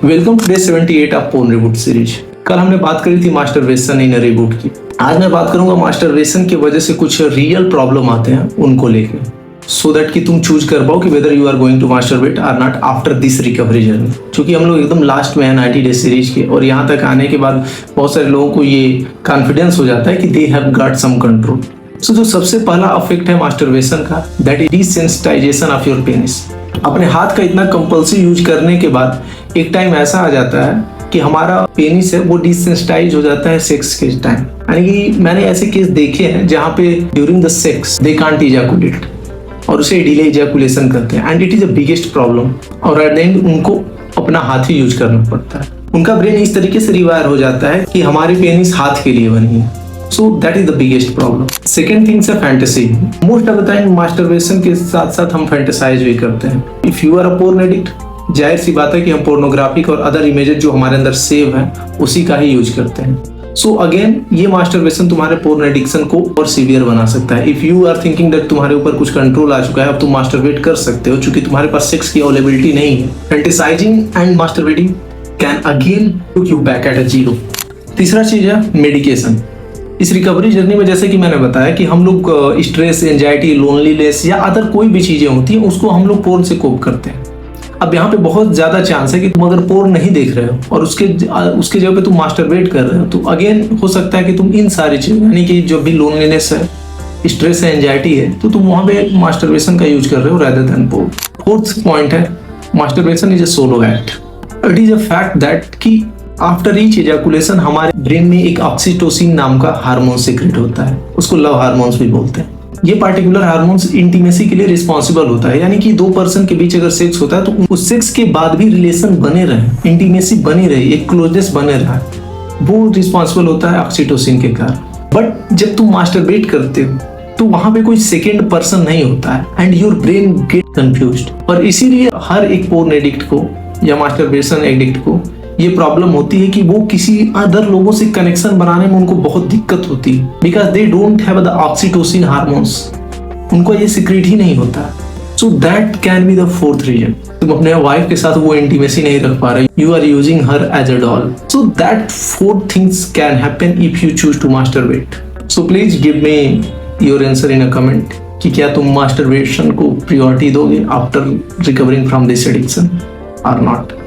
Welcome to day 78 of porn reboot series. कल हमने बात करी थी मास्टरबेशन इन रिबूट की। आज मैं बात करूंगा मास्टरबेशन की वजह से कुछ रियल प्रॉब्लम आते हैं उनको लेके, सो दैट कि तुम चूज कर पाओ कि whether you are going to masturbate और not after this recovery journey. क्योंकि हम लोग एकदम लास्ट में है 90 डे सीरीज के, और यहाँ तक आने के बाद बहुत सारे लोगों को ये कॉन्फिडेंस हो जाता है कि they have got some control. So जो सबसे पहला अफेक्ट है मास्टरबेशन का, that is desensitisation of your penis. अपने हाथ का इतना कंपल्सिव यूज करने के बाद एक टाइम ऐसा आ जाता है कि हमारा पेनिस है वो डिसेंसिटाइज हो जाता है सेक्स के टाइम। यानी कि मैंने ऐसे केस देखे हैं जहाँ पे during the sex they can't ejaculate और उसे डिले इजैकुलेशन करते हैं, and it is the biggest problem. और एट द एंड उनको अपना हाथ ही यूज करना पड़ता है। उनका ब्रेन इस तरीके से रिवायर हो जाता है कि हमारी पेनिस हाथ के लिए बनी है। So that is the biggest problem. Second thing है fantasy. Most of the time masturbation के साथ साथ हम fantasize भी करते हैं। If you are a porn addict, जाहिर सी बात है कि हम पोर्नोग्राफिक और अदर इमेजेस जो हमारे अंदर सेव हैं उसी का ही यूज करते हैं। सो अगेन ये मास्टरबेशन तुम्हारे पोर्न एडिक्शन को और सीवियर बना सकता है। If you are thinking that तुम्हारे ऊपर कुछ कंट्रोल आ चुका है, अब तुम मास्टरबेट कर सकते हो चूंकि तुम्हारे पास सेक्स की अवेलेबिलिटी नहीं है, fantasising and masturbating can again put you back at a zero. तीसरा चीज है मेडिकेशन। इस रिकवरी जर्नी में जैसे कि मैंने बताया कि हम लोग स्ट्रेस, एंजाइटी, लोनलीनेस या अदर कोई भी चीजें होती हैं उसको हम लोग पोर्न से कोप करते हैं। अब यहाँ पे बहुत ज्यादा चांस है कि तुम अगर पोर्न नहीं देख रहे हो और उसके जगह पे तुम मास्टरबेट कर रहे हो, तो अगेन हो सकता है कि तुम इन सारी चीजें, यानी कि जो भी लोनलीनेस है, स्ट्रेस है, एंजाइटी है, तो तुम वहां पे मास्टरबेशन का यूज कर रहे हो rather than porn. Fourth point है masturbation is a solo act. It is a fact that कि आफ्टर ईच इजैकुलेशन हमारे ब्रेन में एक ऑक्सीटोसिन नाम का हार्मोन सीक्रेट होता है, उसको लव हार्मोन्स भी बोलते हैं। ये पार्टिकुलर हार्मोन्स इंटीमेसी के लिए रिस्पॉन्सिबल होता है, यानी कि दो पर्सन के बीच अगर सेक्स होता है तो उस सेक्स के बाद भी रिलेशन बने रहे, इंटीमेसी बनी रहे, एक क्लोजनेस बने रहा, वो रिस्पॉन्सिबल होता है ऑक्सीटोसिन के कारण। बट जब तुम मास्टरबेट करते हो तो वहां पे कोई सेकेंड पर्सन नहीं होता है and your brain gate confused. और इसीलिए हर एक पोर्न एडिक्ट को या मास्टरबेशन एडिक्ट को ये प्रॉब्लम होती है कि वो किसी अदर लोगों से कनेक्शन बनाने में उनको बहुत दिक्कत होती है, because they don't have the oxytocin hormones, उनको ये सीक्रेट ही नहीं होता। So that can be the fourth reason. तुम अपने वाइफ के साथ वो इंटीमेसी नहीं रख पा रहे, you are using her as a doll. So that fourth things can happen if you choose to masturbate. So please give me your answer in a comment कि क्या तुम मास्टरबेशन को प्रायोरिटी दोगे after recovering from this addiction और not.